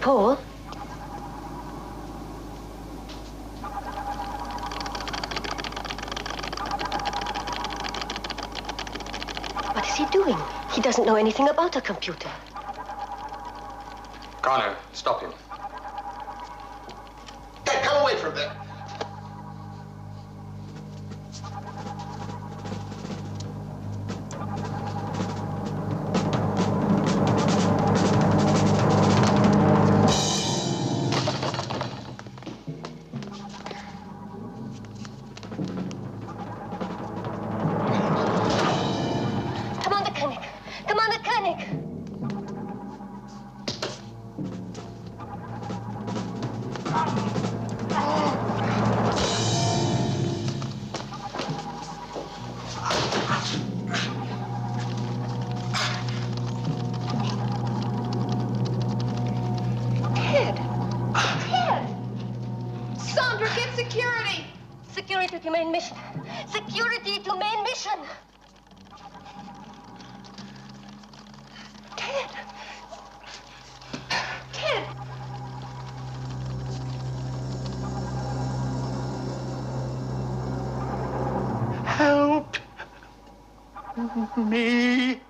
Paul? What is he doing? He doesn't know anything about a computer. Connor, stop him. Hey, come away from there. Security to main mission. Security to main mission. Ted. Ted. Help me.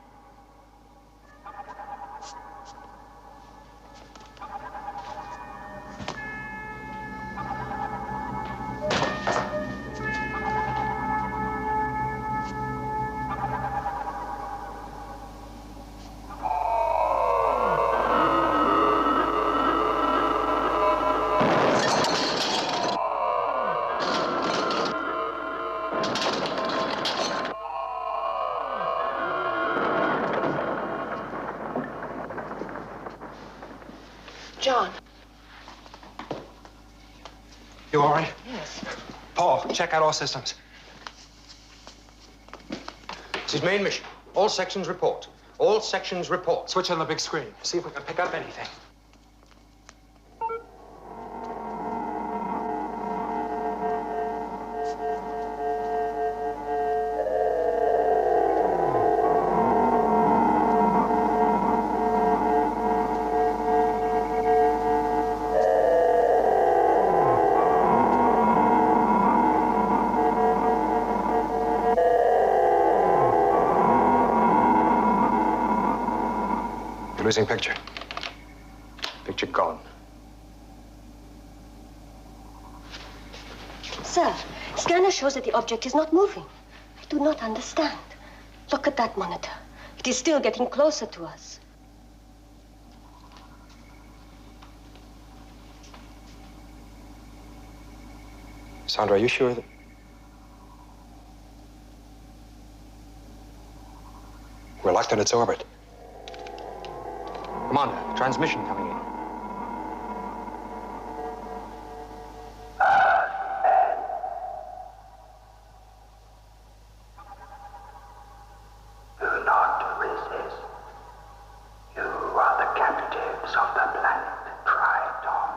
John. You all right? Yes. Paul, check out all systems. This is main mission. All sections report. All sections report. Switch on the big screen. See if we can pick up anything. Losing picture. Picture gone. Sir, scanner shows that the object is not moving. I do not understand. Look at that monitor. It is still getting closer to us. Sandra, are you sure that... We're locked in its orbit. Commander, transmission coming in. Do not resist. You are the captives of the planet Triton.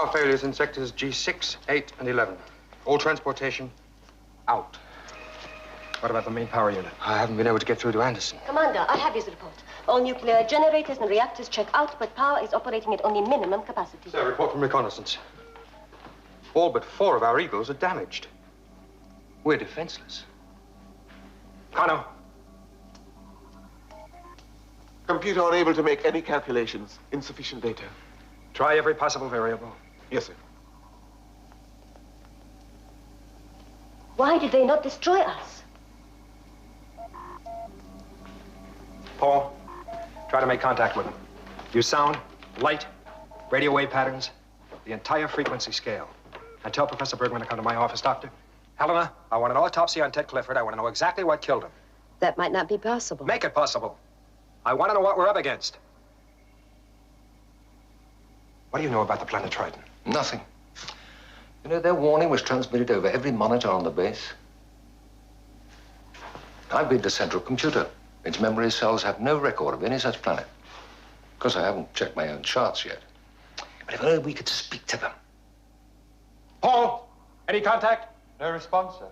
Power failures in sectors G6, 8, and 11. All transportation out. What about the main power unit? I haven't been able to get through to Anderson. Commander, I have his report. All nuclear generators and reactors check out, but power is operating at only minimum capacity. Sir, report from reconnaissance. All but 4 of our Eagles are damaged. We're defenseless. Kano. Computer unable to make any calculations. Insufficient data. Try every possible variable. Yes, sir. Why did they not destroy us? Paul, try to make contact with them. Use sound, light, radio wave patterns, the entire frequency scale. And tell Professor Bergman to come to my office, Doctor. Helena, I want an autopsy on Ted Clifford. I want to know exactly what killed him. That might not be possible. Make it possible. I want to know what we're up against. What do you know about the planet Triton? Nothing. You know, their warning was transmitted over every monitor on the base. I've been to central computer. Its memory cells have no record of any such planet. Of course, I haven't checked my own charts yet. But if only we could speak to them. Paul, any contact? No response, sir.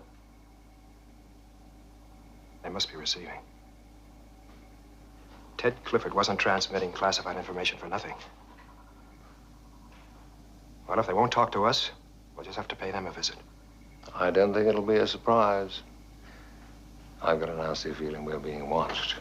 They must be receiving. Ted Clifford wasn't transmitting classified information for nothing. Well, if they won't talk to us, we'll just have to pay them a visit. I don't think it'll be a surprise. I've got a nasty feeling we're being watched.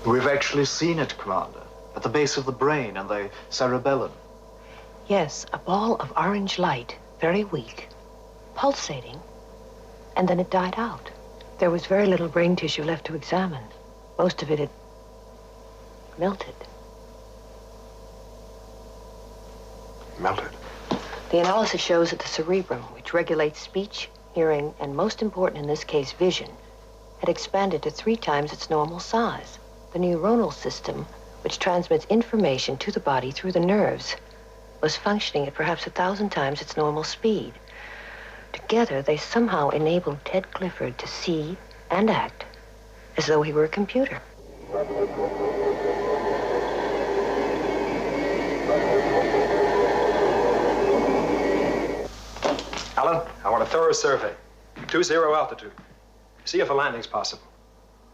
We've actually seen it, Commander, at the base of the brain and the cerebellum. Yes, a ball of orange light, very weak, pulsating, and then it died out. There was very little brain tissue left to examine. Most of it had melted. Melted. The analysis shows that the cerebrum, which regulates speech, hearing, and most important in this case, vision, had expanded to 3 times its normal size. The neuronal system, which transmits information to the body through the nerves, was functioning at perhaps 1,000 times its normal speed. Together, they somehow enabled Ted Clifford to see and act as though he were a computer. Alan, I want a thorough survey. 20 altitude. See if a landing's possible.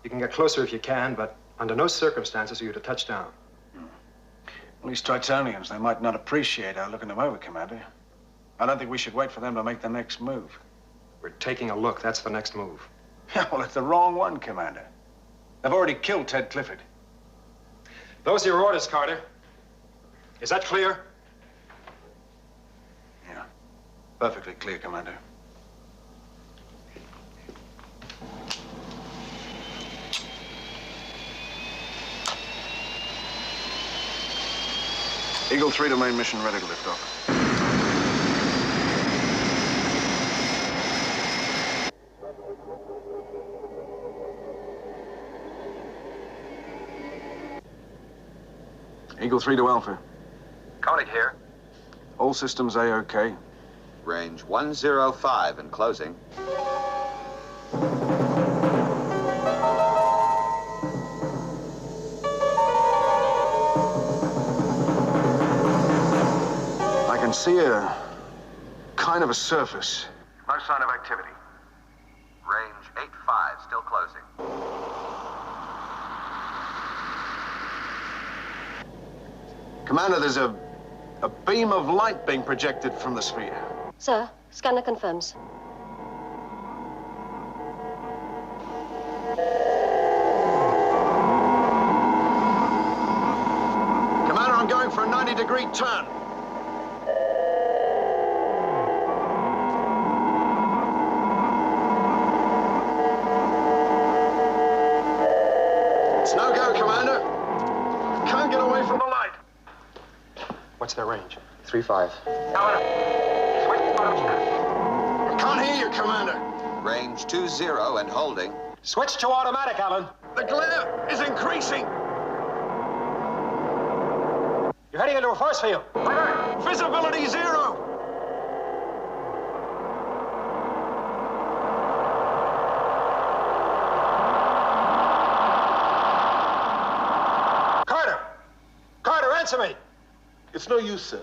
You can get closer if you can, but under no circumstances are you to touch down. Well, these Tritonians, they might not appreciate our looking them over, Commander. I don't think we should wait for them to make the next move. We're taking a look. That's the next move. Yeah, well, it's the wrong one, Commander. They've already killed Ted Clifford. Those are your orders, Carter. Is that clear? Yeah, perfectly clear, Commander. Eagle 3 to main mission, ready to lift off. Eagle 3 to Alpha. Koenig here. All systems A-OK. Range 105 and closing. I can see a kind of a surface. No sign of activity. Range 85, still closing. Commander, there's a beam of light being projected from the sphere. Sir, scanner confirms. Commander, I'm going for a 90-degree turn. It's no go, Commander. Can't get away from the light. What's their range? 3-5. Switch bottom step. can't hear you, Commander. Range 20 and holding. Switch to automatic, Alan. The glare is increasing. You're heading into a force field. Visibility 0. Carter! Carter, answer me! It's no use, sir.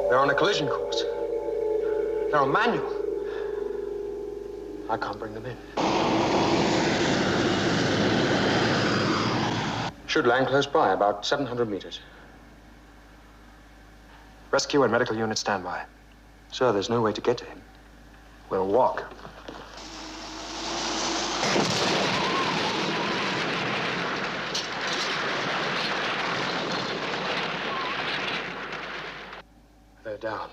They're on a collision course. They're on manual. I can't bring them in. Should land close by, about 700 meters. Rescue and medical unit standby. Sir, there's no way to get to him. We'll walk. They're down.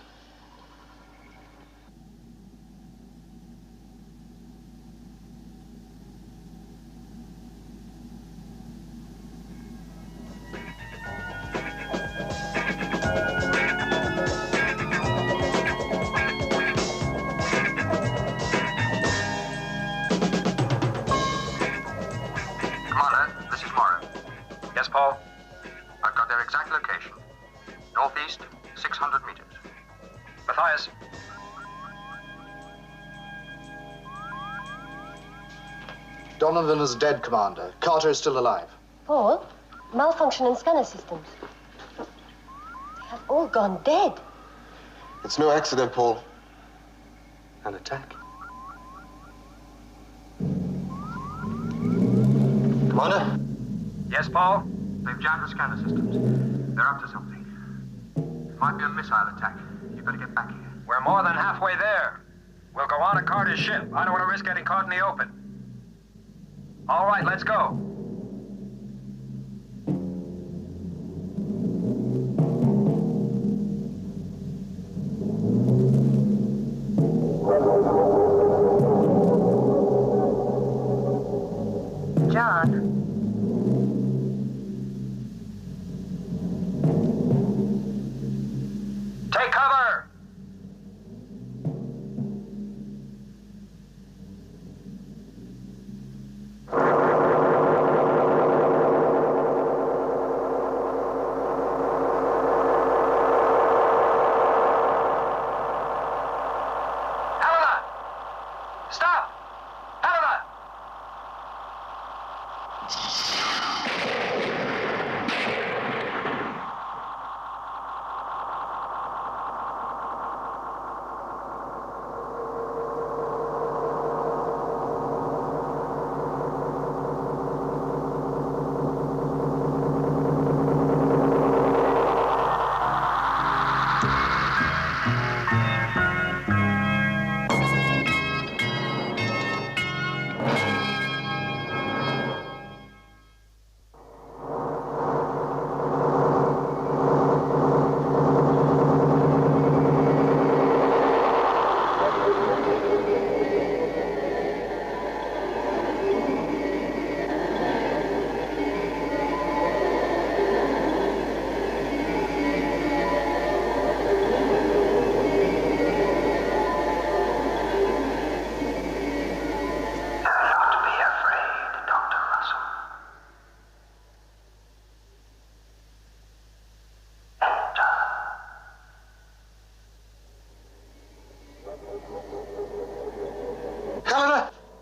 Commander, this is Morrow. Yes, Paul? I've got their exact location. Northeast, 600 meters. Matthias? Donovan is dead, Commander. Carter is still alive. Paul, malfunction in scanner systems. They have all gone dead. It's no accident, Paul. An attack. Commander? Yes, Paul? They've jammed the scanner systems. They're up to something. It might be a missile attack. You better get back here. We're more than halfway there. We'll go on to Carter's ship. I don't want to risk getting caught in the open. All right, let's go. John. Take cover! Helena! Stop! Helena!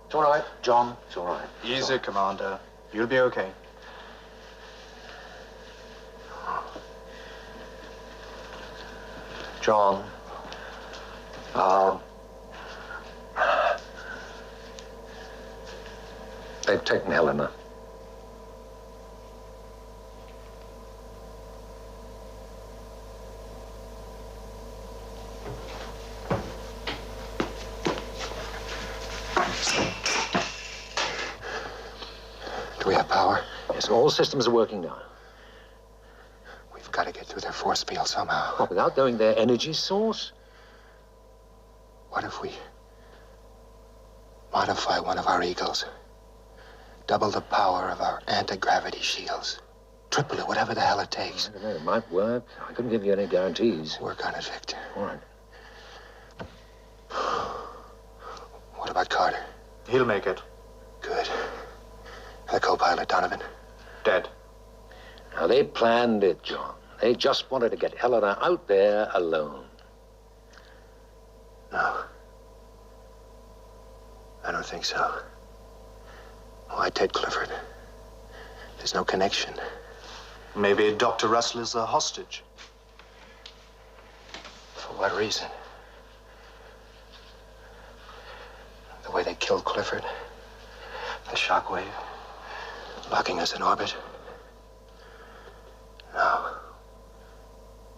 It's all right, John. It's all right. Easy, Commander. You'll be okay. John. They've taken Helena. Do we have power? Yes, all systems are working now. We've got to get through their force field somehow. What, without knowing their energy source? What if we modify one of our eagles Double the power of our anti-gravity shields. Triple it, whatever the hell it takes. I don't know, it might work. I couldn't give you any guarantees. Work on it, Victor. All right. What about Carter? He'll make it. Good. And the co-pilot, Donovan? Dead. Now, they planned it, John. They just wanted to get Helena out there alone. No. I don't think so. Why Ted Clifford? There's no connection. Maybe Dr. Russell is a hostage. For what reason? The way they killed Clifford? The shockwave? Locking us in orbit? No.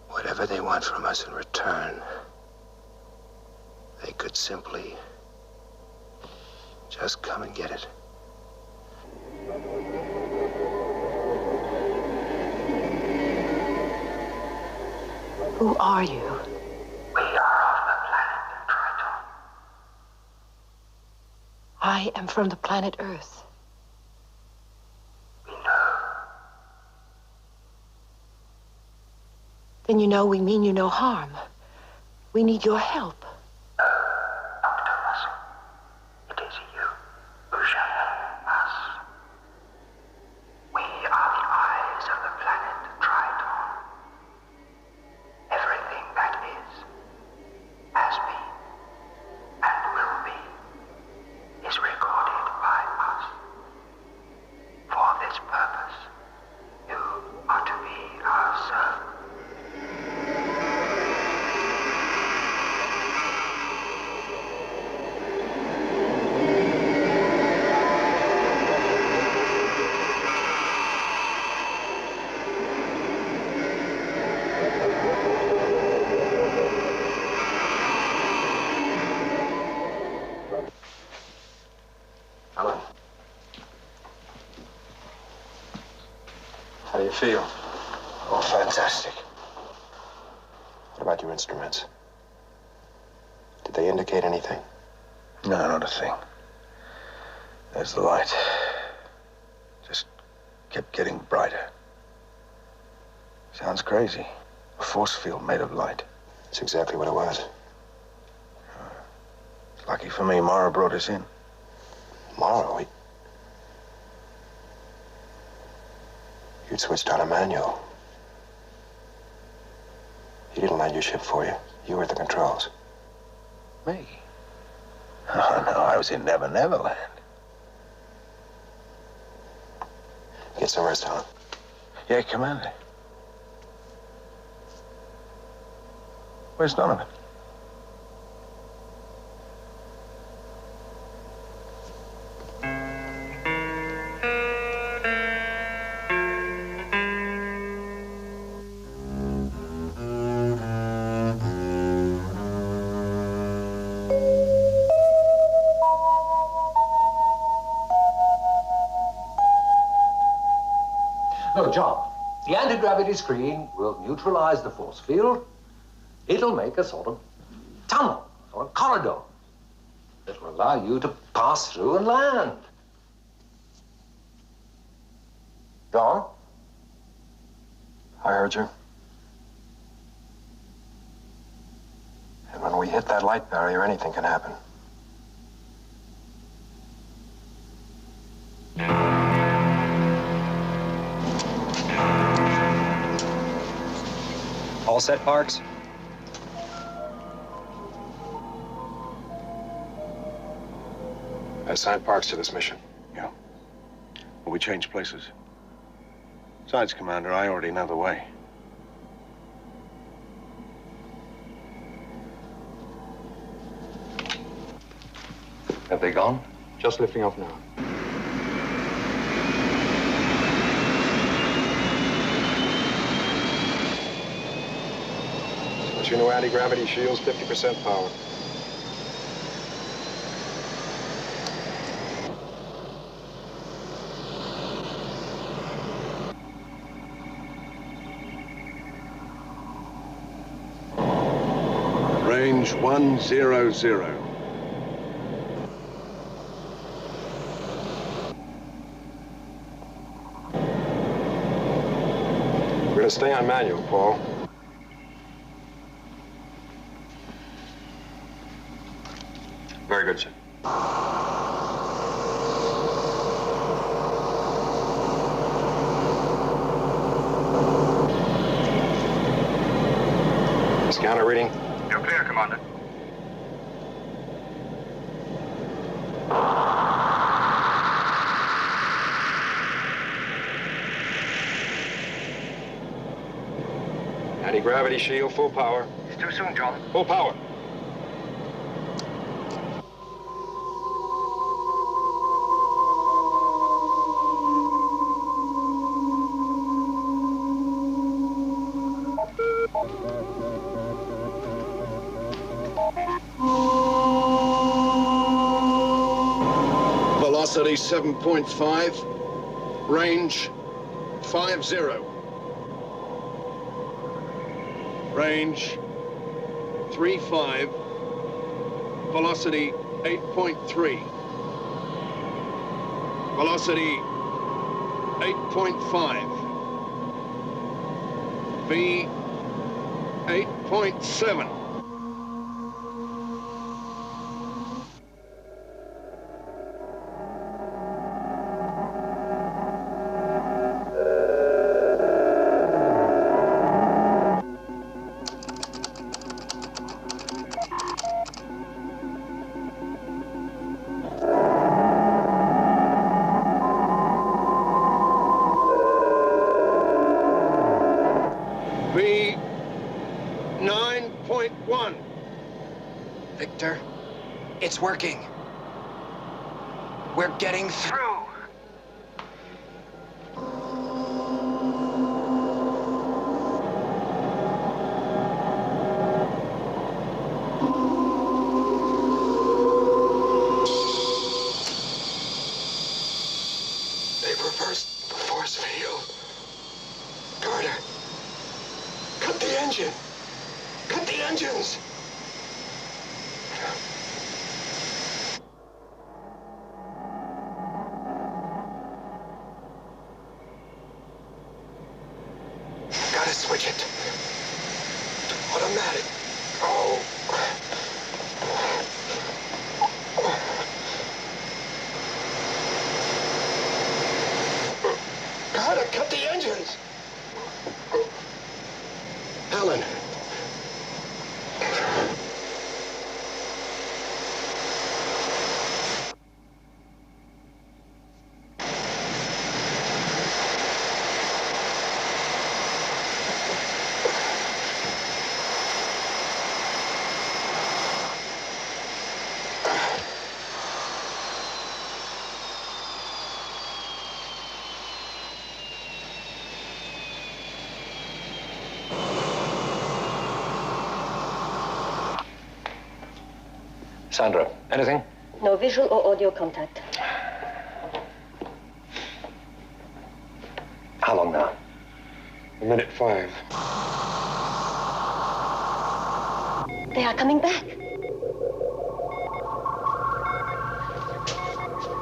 Whatever they want from us in return, they could simply just come and get it. Who are you? We are of the planet Triton. I am from the planet Earth. We know. Then you know we mean you no harm. We need your help. Dr. Russell, it is you who shall help us. We are the eyes of the planet Triton. Everything that is, has been, and will be, is recorded by us. For this purpose, you are to be our servant. Alan. How do you feel? Oh, fantastic. What about your instruments? Did they indicate anything? No, not a thing. There's the light. Just kept getting brighter. Sounds crazy. A force field made of light. That's exactly what it was. Lucky for me, Mara brought us in. Mara, you'd switched on a manual. He didn't land your ship for you. You were at the controls. Me? Oh, no, I was in Never Never Land. Get some rest, Alan. Yeah, Commander. Where's Donovan? No, John, the anti-gravity screen will neutralize the force field. It'll make a sort of tunnel or a corridor that will allow you to pass through and land. John? I heard you. And when we hit that light barrier, anything can happen. All set, Parks? I assigned Parks to this mission. Yeah. Well, we changed places. Besides, Commander, I already know the way. Have they gone? Just lifting off now. Your new anti-gravity shields, 50% power. Range 100. stay on manual, Paul. Very good, sir. Scanner reading. You're clear, Commander. Anti-gravity shield, full power. It's too soon, John. Full power. Velocity 7.5, range 50. Range 35, velocity 8.3. Velocity 8.5. V 8.7. V 9.1. Victor, it's working. We're getting through. They've reversed the force field. Carter, cut the engine. Cut the engines. Gotta switch it to automatic. Oh. Gotta cut the engines. Helen. Sandra, anything? No visual or audio contact. How long now? 1:05. They are coming back.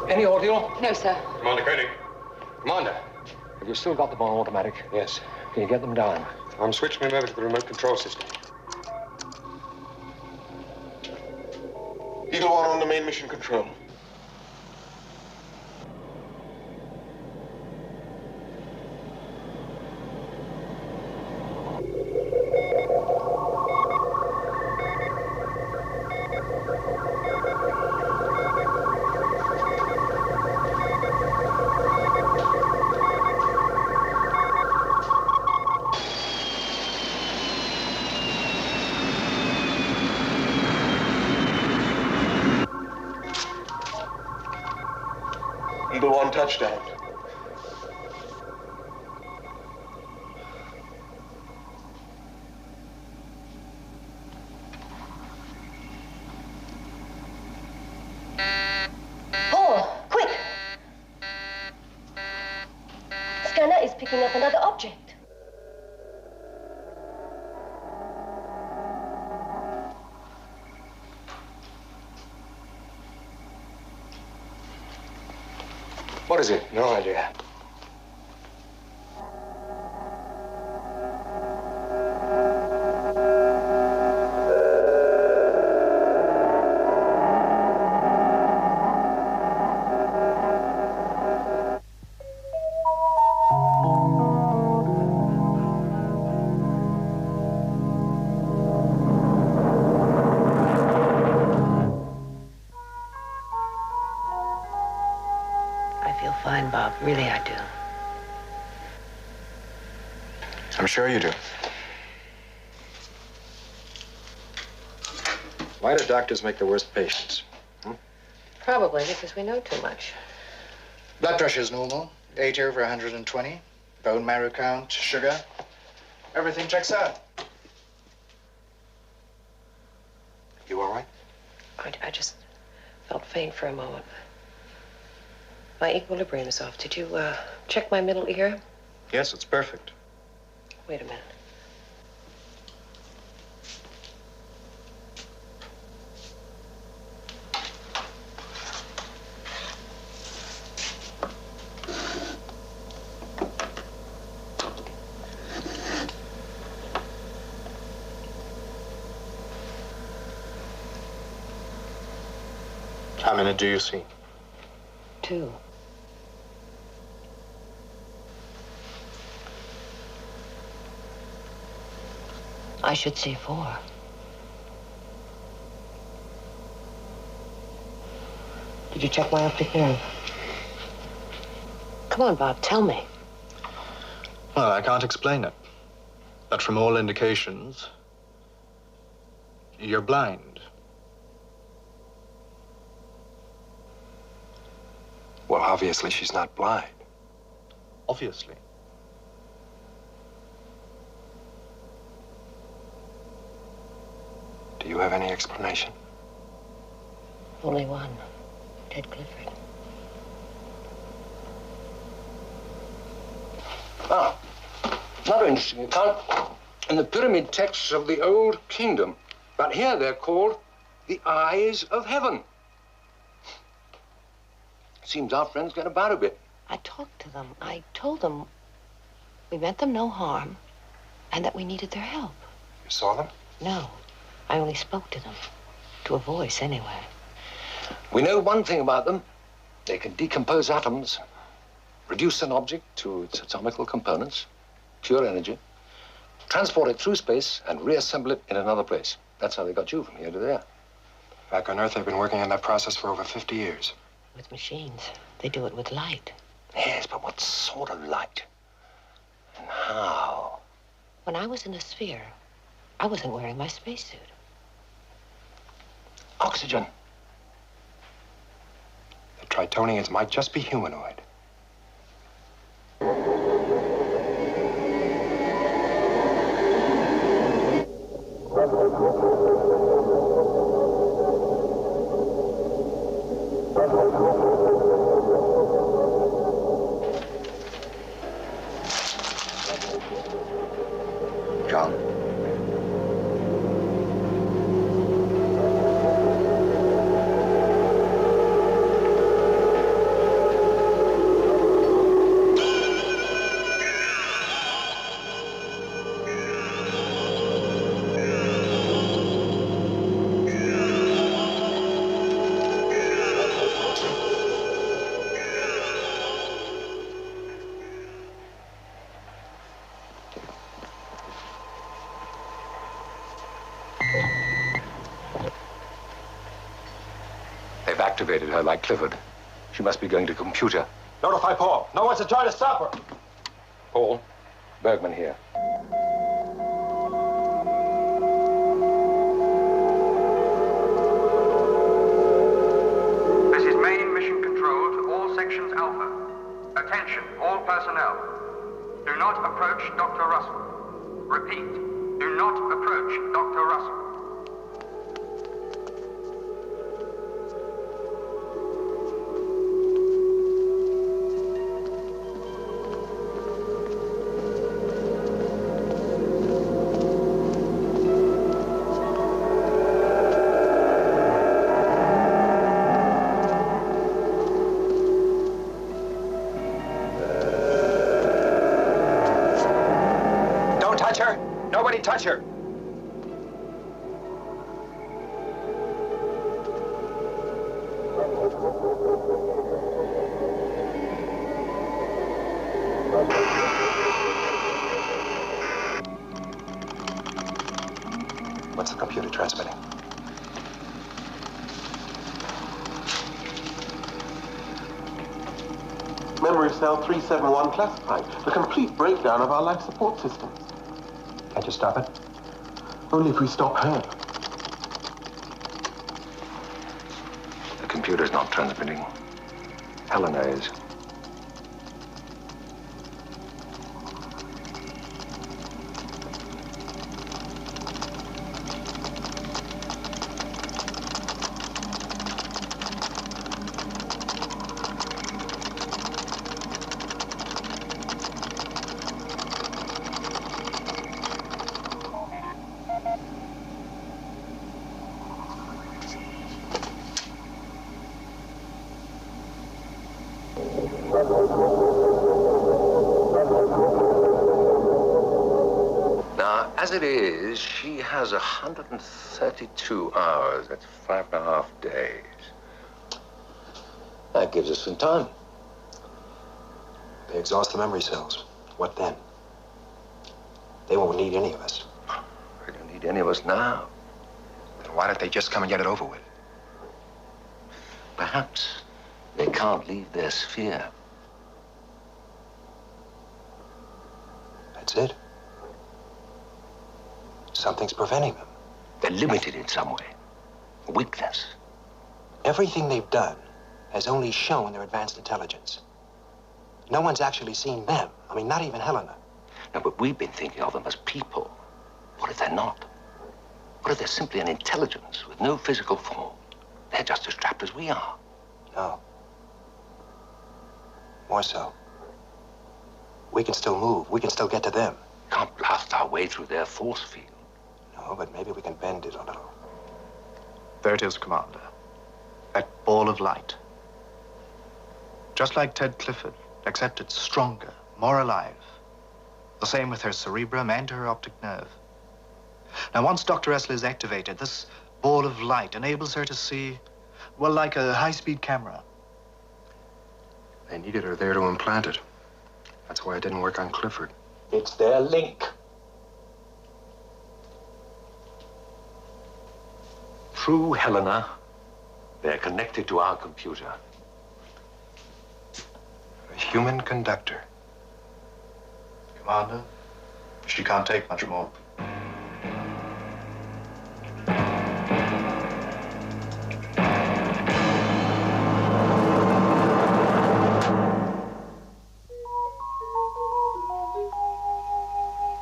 Any audio? No, sir. Commander Koenig. Commander. Have you still got them on automatic? Yes. Can you get them down? I'm switching them over to the remote control system. Eagle One on the main mission control. Eagle One touchdown. Paul, quick! Scanner is picking up another object. What is it? No idea. Really, I do. I'm sure you do. Why do doctors make the worst patients? Probably because we know too much. Blood pressure's normal. 80 over 120. Bone marrow count, sugar. Everything checks out. You all right? I just felt faint for a moment. My equilibrium is off. Did you check my middle ear? Yes, it's perfect. Wait a minute. How many do you see? 2. I should see 4. Did you check my optic nerve? Come on, Bob, tell me. Well, I can't explain it. But from all indications, you're blind. Well, obviously she's not blind. Obviously. Do you have any explanation? Only one. Ted Clifford. Ah, another interesting account in the pyramid texts of the Old Kingdom. But here they're called the Eyes of Heaven. Seems our friends get about a bit. I talked to them. I told them we meant them no harm and that we needed their help. You saw them? No, I only spoke to them. To a voice, anyway. We know one thing about them. They can decompose atoms, reduce an object to its atomical components, pure energy, transport it through space, and reassemble it in another place. That's how they got you from here to there. Back on Earth, they've been working on that process for over 50 years. With machines. They do it with light. Yes, but what sort of light? And how? When I was in the sphere, I wasn't wearing my spacesuit. Oxygen. The Tritonians might just be humanoid. John. They've activated her like Clifford. She must be going to computer. Notify Paul. No one's to try to stop her. Paul, Bergman here. This is main mission control to all sections Alpha. Attention, all personnel. Do not approach Dr. Russell. Repeat, do not approach Dr. Russell. Nobody touch her. What's the computer transmitting? Memory cell 371 classified. The complete breakdown of our life support systems. Can't you stop it? Only if we stop her. The computer's not transmitting. Helena is. Now, as it is, she has 132 hours. That's 5.5 days. That gives us some time. They exhaust the memory cells. What then? They won't need any of us. They don't need any of us now. Then why don't they just come and get it over with? Perhaps they can't leave their sphere. That's it. Something's preventing them. They're limited in some way. Weakness. Everything they've done has only shown their advanced intelligence. No one's actually seen them. I mean, not even Helena. No, but we've been thinking of them as people. What if they're not? What if they're simply an intelligence with no physical form? They're just as trapped as we are. No. More so. We can still move. We can still get to them. Can't blast our way through their force field. No, but maybe we can bend it a little. There it is, Commander. That ball of light. Just like Ted Clifford, except it's stronger, more alive. The same with her cerebrum and her optic nerve. Now, once Dr. Essler is activated, this ball of light enables her to see, well, like a high-speed camera. They needed her there to implant it. That's why it didn't work on Clifford. It's their link. Through Helena, they're connected to our computer. A human conductor. Commander, she can't take much more.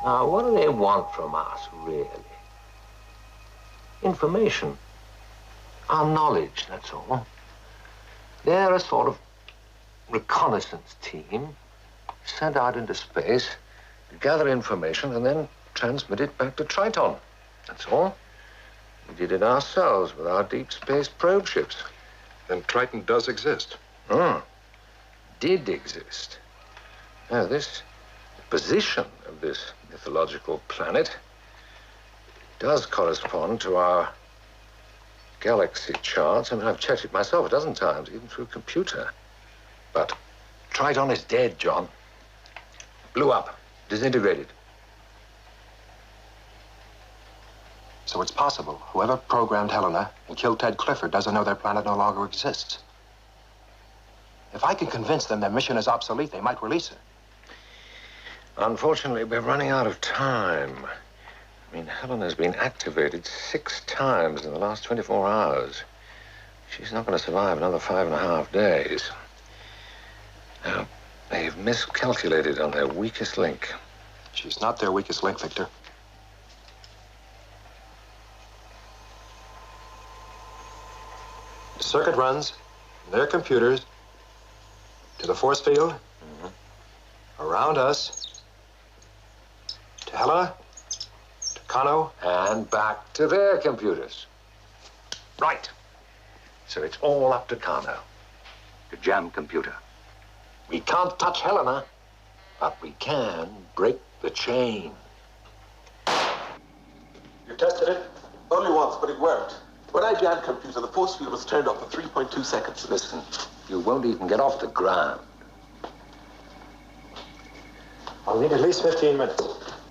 Now, what do they want from us, really? Information. Our knowledge, that's all. They're a sort of reconnaissance team sent out into space to gather information and then transmit it back to Triton. That's all. We did it ourselves with our deep space probe ships. Then Triton does exist. Did exist. Now, this position of this mythological planet does correspond to our galaxy charts. I mean, I've checked it myself a dozen times, even through a computer. But Triton is dead, John. Blew up, disintegrated. So it's possible whoever programmed Helena and killed Ted Clifford doesn't know their planet no longer exists. If I can convince them their mission is obsolete, they might release her. Unfortunately, we're running out of time. I mean, Helena's been activated 6 times in the last 24 hours. She's not going to survive another 5.5 days. Now, they've miscalculated on their weakest link. She's not their weakest link, Victor. The circuit runs from their computers to the force field, around us, to Helena, to Kano, and back to their computers. Right. So it's all up to Kano. The jam computer. We can't touch Helena, but we can break the chain. You tested it? Only once, but it worked. When I jammed computer, the force field was turned off for 3.2 seconds. Listen, you won't even get off the ground. I'll need at least 15 minutes.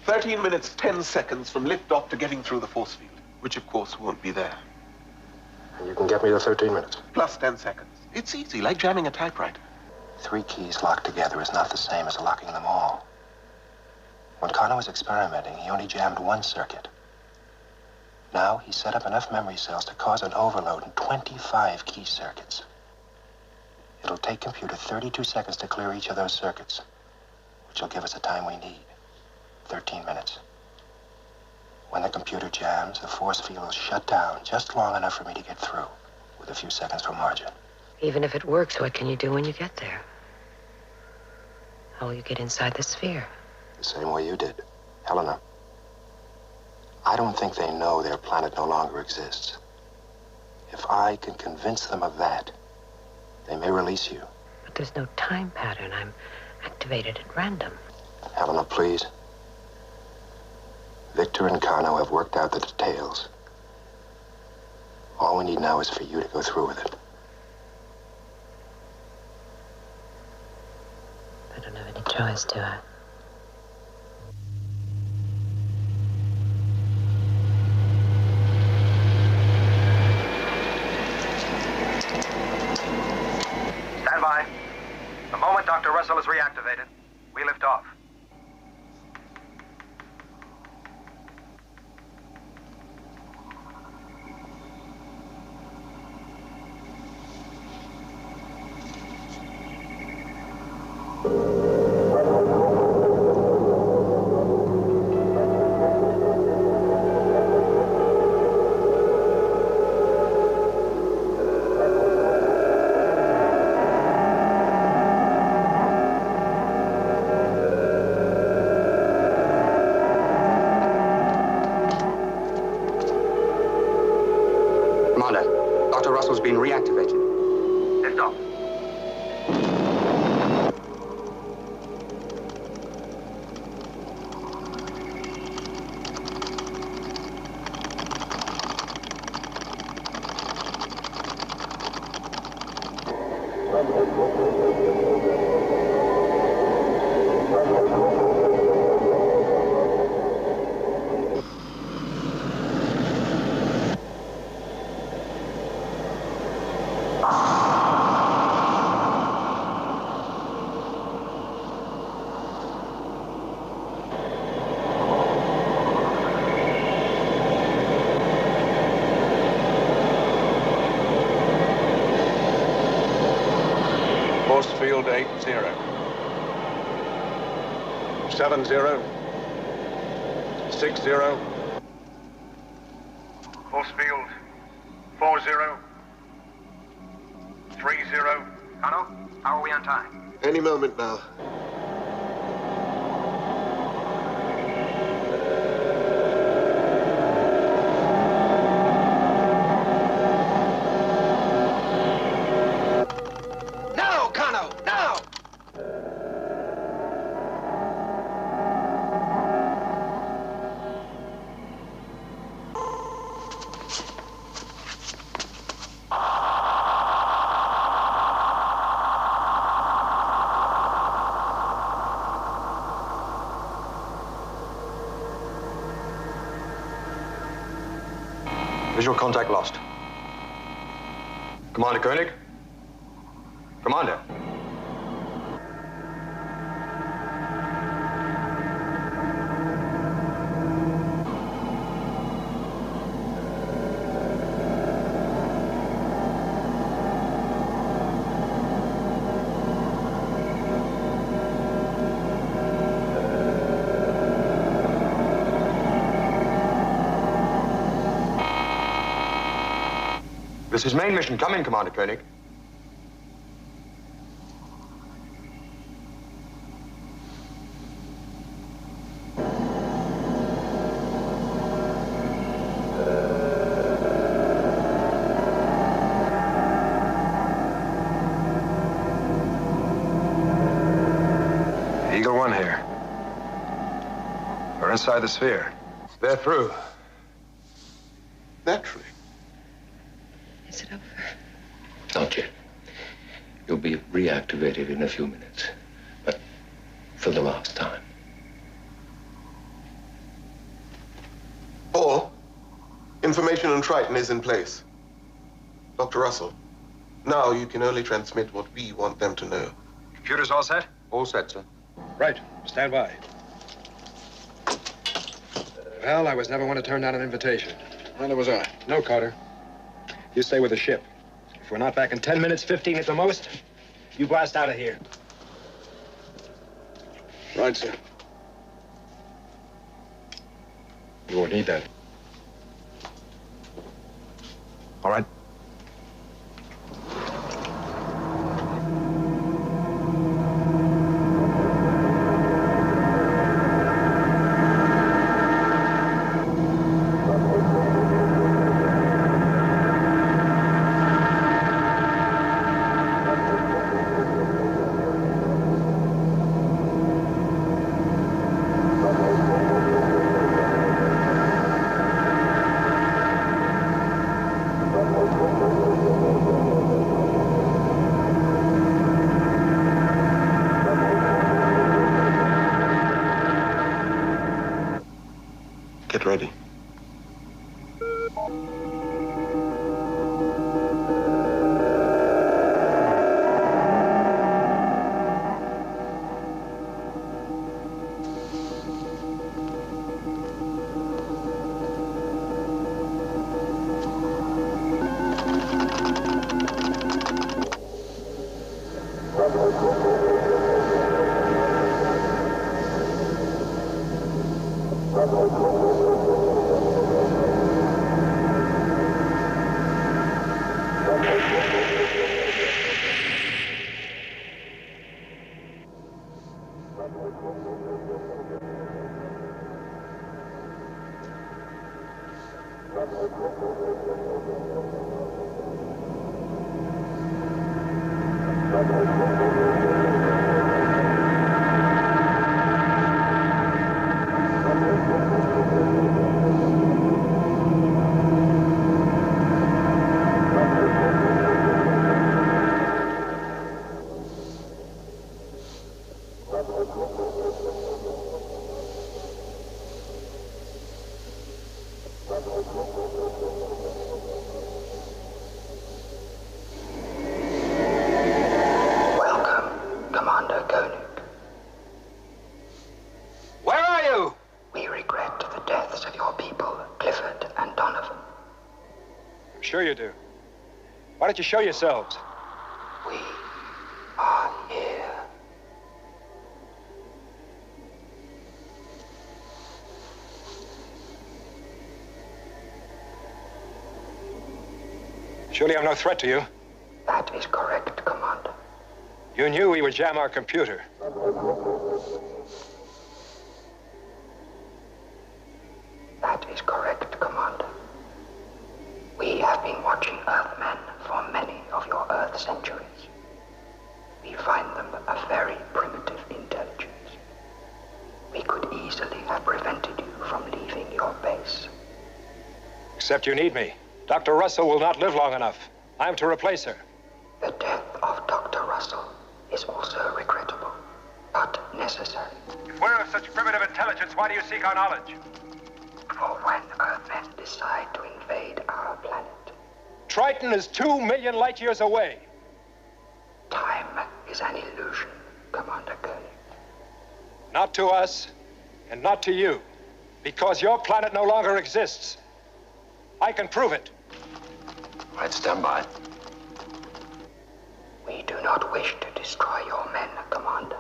13 minutes, 10 seconds from liftoff to getting through the force field, which of course won't be there. And you can get me the 13 minutes. Plus 10 seconds. It's easy, like jamming a typewriter. 3 keys locked together is not the same as locking them all. When Connor was experimenting, he only jammed 1 circuit. Now he set up enough memory cells to cause an overload in 25 key circuits. It'll take computer 32 seconds to clear each of those circuits, which will give us the time we need, 13 minutes. When the computer jams, the force field will shut down just long enough for me to get through, with a few seconds for margin. Even if it works, what can you do when you get there? How will you get inside the sphere? The same way you did. Helena, I don't think they know their planet no longer exists. If I can convince them of that, they may release you. But there's no time pattern. I'm activated at random. Helena, please. Victor and Kano have worked out the details. All we need now is for you to go through with it. I don't have any choice, do I? Stand by. The moment Dr. Russell is reactivated, we lift off. Dr. Russell's been reactivated. Lift off. Force field 80. 70. 60. Force field 40. 30. Kano, how are we on time? Any moment now. Now, Kano, now! Visual contact lost. Commander Koenig? Commander. This is main mission. Come in, Commander Koenig. Eagle 1 here. We're inside the sphere. They're through. Naturally. Is it over? Not yet. You'll be reactivated in a few minutes. But for the last time. Paul, information on Triton is in place. Dr. Russell, now you can only transmit what we want them to know. Computer's all set? All set, sir. Right. Stand by. Well, I was never one to turn down an invitation. Neither was I. No, Carter. You stay with the ship. If we're not back in 10 minutes, 15 at the most, you blast out of here. Right, sir. You won't need that. All right. Get ready. Sure you do. Why don't you show yourselves? We are here. Surely I'm no threat to you. That is correct, Commander. You knew we would jam our computer. That is correct, Commander. We have been watching Earthmen for many of your Earth centuries. We find them a very primitive intelligence. We could easily have prevented you from leaving your base. Except you need me. Dr. Russell will not live long enough. I am to replace her. The death of Dr. Russell is also regrettable, but necessary. If we're of such primitive intelligence, why do you seek our knowledge? For when Earthmen decide to invade our planet. Triton is 2 million light years away. Time is an illusion, Commander Koenig. Not to us, and not to you, because your planet no longer exists. I can prove it. Right, stand by. We do not wish to destroy your men, Commander,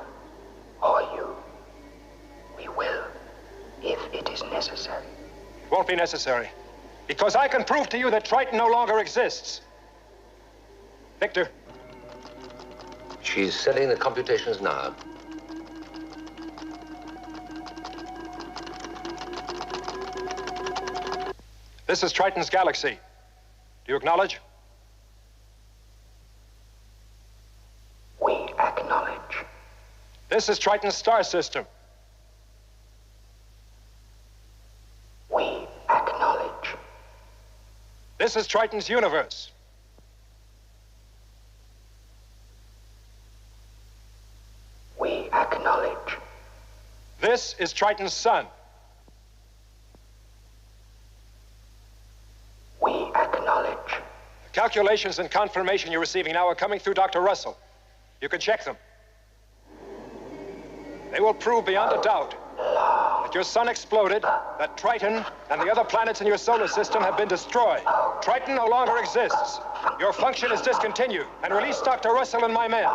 or you. We will, if it is necessary. It won't be necessary, because I can prove to you that Triton no longer exists. Victor. She's setting the computations now. This is Triton's galaxy. Do you acknowledge? We acknowledge. This is Triton's star system. We acknowledge. This is Triton's universe. We acknowledge. This is Triton's sun. We acknowledge. The calculations and confirmation you're receiving now are coming through Dr. Russell. You can check them. They will prove beyond a doubt that your sun exploded, that Triton and the other planets in your solar system have been destroyed. Triton no longer exists. Your function is discontinued. And release Dr. Russell and my men.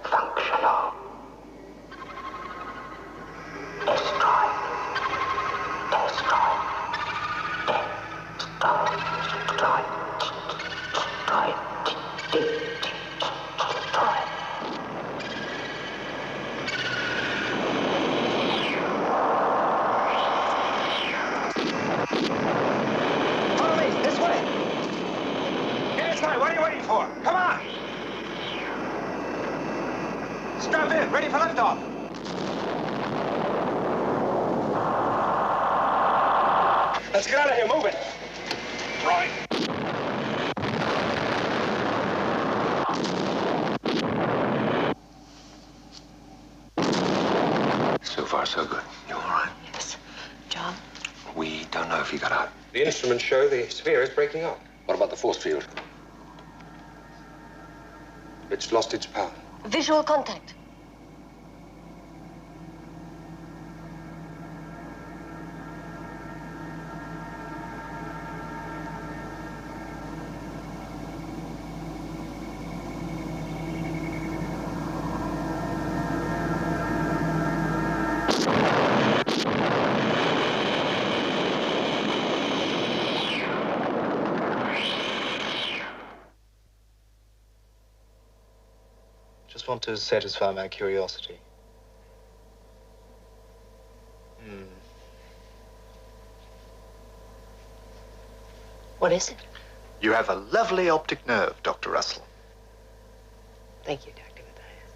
Functional. Destroy. Destroy. Destroy. Destroy. Destroy. Follow me, this way. Get inside, what are you waiting for? Come on. Strap in, ready for liftoff. Let's get out of here, move it. Right. So far, so good. You all right? Yes. John? We don't know if he got out. The instruments show the sphere is breaking up. What about the force field? It's lost its power. Visual contact. Just want to satisfy my curiosity. What is it? You have a lovely optic nerve, Dr. Russell. Thank you, Dr. Mathias.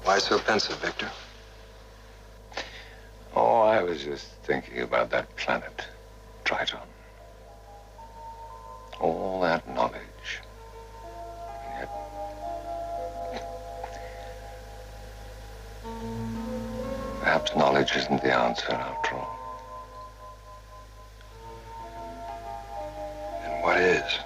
Why so pensive, Victor? Oh, I was just thinking about that planet, Triton. All that knowledge. And yet... perhaps knowledge isn't the answer after all. And what is?